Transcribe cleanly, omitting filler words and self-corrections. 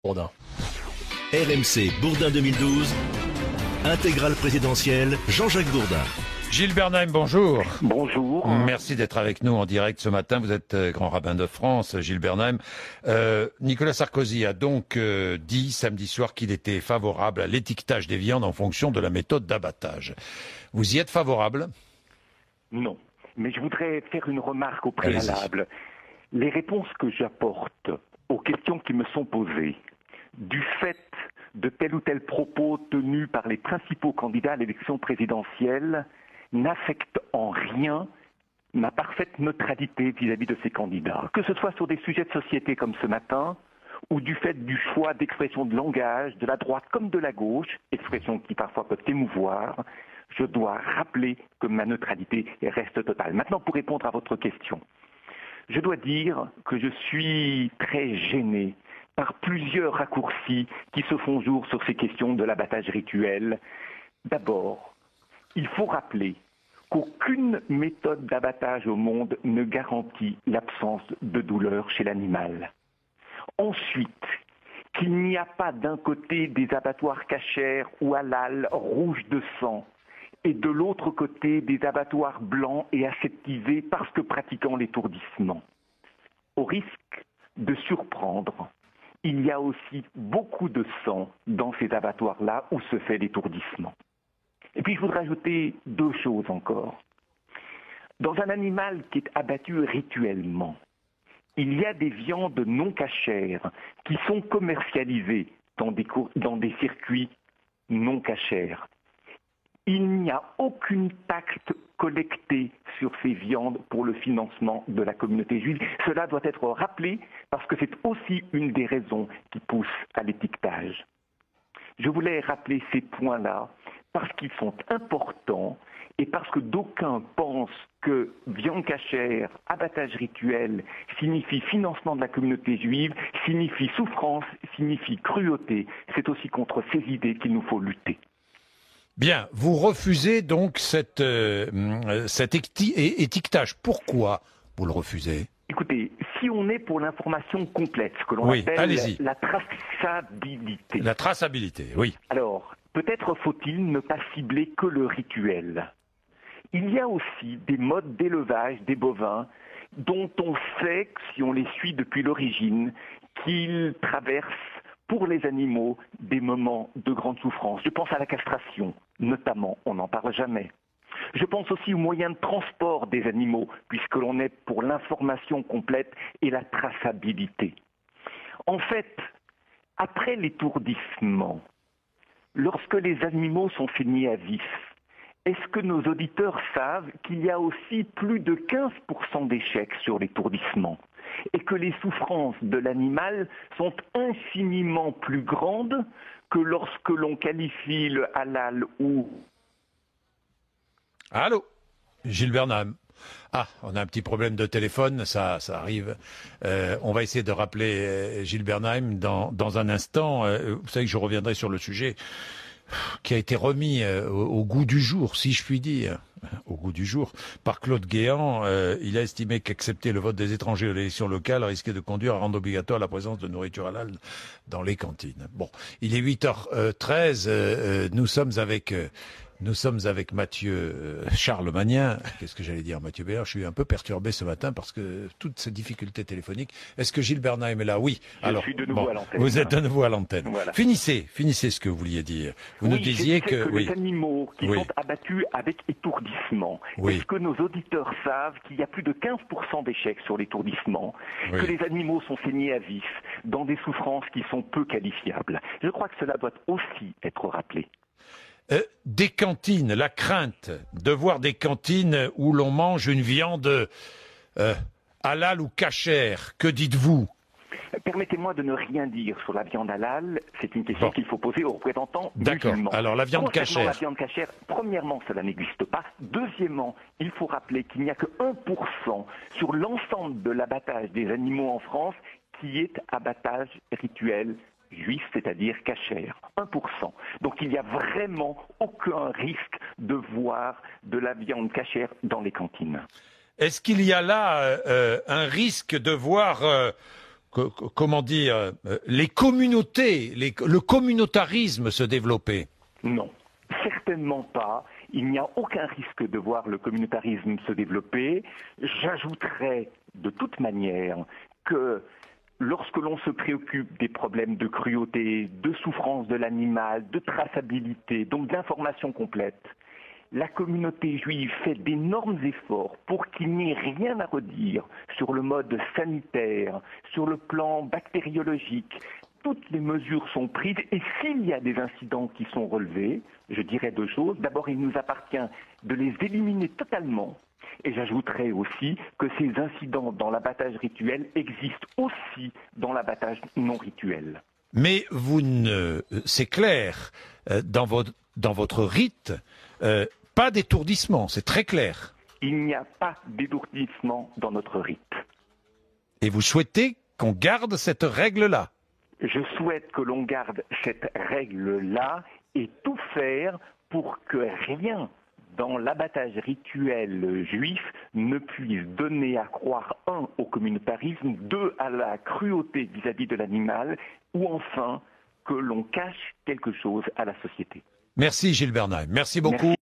Bourdin. RMC Bourdin 2012, intégrale présidentielle Jean-Jacques Bourdin. Gilles Bernheim, bonjour. Bonjour. Merci d'être avec nous en direct ce matin. Vous êtes grand rabbin de France, Gilles Bernheim. Nicolas Sarkozy a donc dit samedi soir qu'il était favorable à l'étiquetage des viandes en fonction de la méthode d'abattage. Vous y êtes favorable? Non. Mais je voudrais faire une remarque au préalable. Les réponses que j'apporte aux questions qui me sont posées, du fait de tel ou tel propos tenus par les principaux candidats à l'élection présidentielle, n'affectent en rien ma parfaite neutralité vis-à-vis de ces candidats. Que ce soit sur des sujets de société comme ce matin, ou du fait du choix d'expression de langage, de la droite comme de la gauche, expressions qui parfois peuvent émouvoir, je dois rappeler que ma neutralité reste totale. Maintenant, pour répondre à votre question, je dois dire que je suis très gêné par plusieurs raccourcis qui se font jour sur ces questions de l'abattage rituel. D'abord, il faut rappeler qu'aucune méthode d'abattage au monde ne garantit l'absence de douleur chez l'animal. Ensuite, qu'il n'y a pas d'un côté des abattoirs cachers ou halal rouges de sang et de l'autre côté des abattoirs blancs et aseptisés parce que pratiquant l'étourdissement. Au risque de surprendre, il y a aussi beaucoup de sang dans ces abattoirs-là où se fait l'étourdissement. Et puis je voudrais ajouter deux choses encore. Dans un animal qui est abattu rituellement, il y a des viandes non cachères qui sont commercialisées dans des circuits non cachères. Il n'y a aucune taxe collectée sur ces viandes pour le financement de la communauté juive. Cela doit être rappelé parce que c'est aussi une des raisons qui poussent à l'étiquetage. Je voulais rappeler ces points-là parce qu'ils sont importants et parce que d'aucuns pensent que viande cachère, abattage rituel signifie financement de la communauté juive, signifie souffrance, signifie cruauté. C'est aussi contre ces idées qu'il nous faut lutter. Bien, vous refusez donc cet étiquetage. Pourquoi vous le refusez? Écoutez, si on est pour l'information complète, ce que l'on appelle la traçabilité. La traçabilité, oui. Alors, peut-être faut-il ne pas cibler que le rituel. Il y a aussi des modes d'élevage des bovins dont on sait, si on les suit depuis l'origine, qu'ils traversent pour les animaux des moments de grande souffrance. Je pense à la castration, notamment, on n'en parle jamais. Je pense aussi aux moyens de transport des animaux, puisque l'on est pour l'information complète et la traçabilité. En fait, après l'étourdissement, lorsque les animaux sont saignés à vif, est-ce que nos auditeurs savent qu'il y a aussi plus de 15% d'échecs sur l'étourdissement et que les souffrances de l'animal sont infiniment plus grandes que lorsque l'on qualifie le halal ou... Allô, Gilles Bernheim. Ah, on a un petit problème de téléphone, ça arrive. On va essayer de rappeler Gilles Bernheim dans un instant. Vous savez que je reviendrai sur le sujet qui a été remis au goût du jour, si je puis dire, au goût du jour, par Claude Guéant. Il a estimé qu'accepter le vote des étrangers aux élections locales risquait de conduire à rendre obligatoire la présence de nourriture halal dans les cantines. Bon, il est 8h13, nous sommes avec Mathieu Charlemagnien. Qu'est-ce que j'allais dire, Mathieu Béard? Je suis un peu perturbé ce matin parce que toutes ces difficultés téléphoniques. Est-ce que Gilles Bernheim est là? Oui. Je suis de nouveau à l'antenne. Vous êtes de nouveau à l'antenne. Voilà. Finissez ce que vous vouliez dire. Vous nous disiez que les animaux qui sont abattus avec étourdissement, est-ce que nos auditeurs savent qu'il y a plus de 15% d'échecs sur l'étourdissement, que les animaux sont saignés à vif dans des souffrances qui sont peu qualifiables? Je crois que cela doit aussi être rappelé. Des cantines, la crainte de voir des cantines où l'on mange une viande halal ou cachère, que dites-vous? Permettez-moi de ne rien dire sur la viande halal, c'est une question qu'il faut poser aux représentants D'accord. musulmans. Alors la viande cachère. La viande cachère, premièrement, cela n'existe pas. Deuxièmement, il faut rappeler qu'il n'y a que 1% sur l'ensemble de l'abattage des animaux en France qui est abattage rituel juif, c'est-à-dire cachère, 1%. Donc il n'y a vraiment aucun risque de voir de la viande cachère dans les cantines. Est-ce qu'il y a là un risque de voir comment dire, les communautés, le communautarisme se développer? Non, certainement pas. Il n'y a aucun risque de voir le communautarisme se développer. J'ajouterais de toute manière que lorsque l'on se préoccupe des problèmes de cruauté, de souffrance de l'animal, de traçabilité, donc d'information complète, la communauté juive fait d'énormes efforts pour qu'il n'y ait rien à redire sur le mode sanitaire, sur le plan bactériologique. Toutes les mesures sont prises et s'il y a des incidents qui sont relevés, je dirais deux choses. D'abord, il nous appartient de les éliminer totalement. Et j'ajouterais aussi que ces incidents dans l'abattage rituel existent aussi dans l'abattage non rituel. Mais c'est clair, dans votre rite, pas d'étourdissement, c'est très clair. Il n'y a pas d'étourdissement dans notre rite. Et vous souhaitez qu'on garde cette règle-là? Je souhaite que l'on garde cette règle-là et tout faire pour que rien dans l'abattage rituel juif ne puisse donner à croire, un, au communautarisme, deux, à la cruauté vis-à-vis de l'animal, ou enfin, que l'on cache quelque chose à la société. Merci Gilles Bernheim, merci beaucoup. Merci.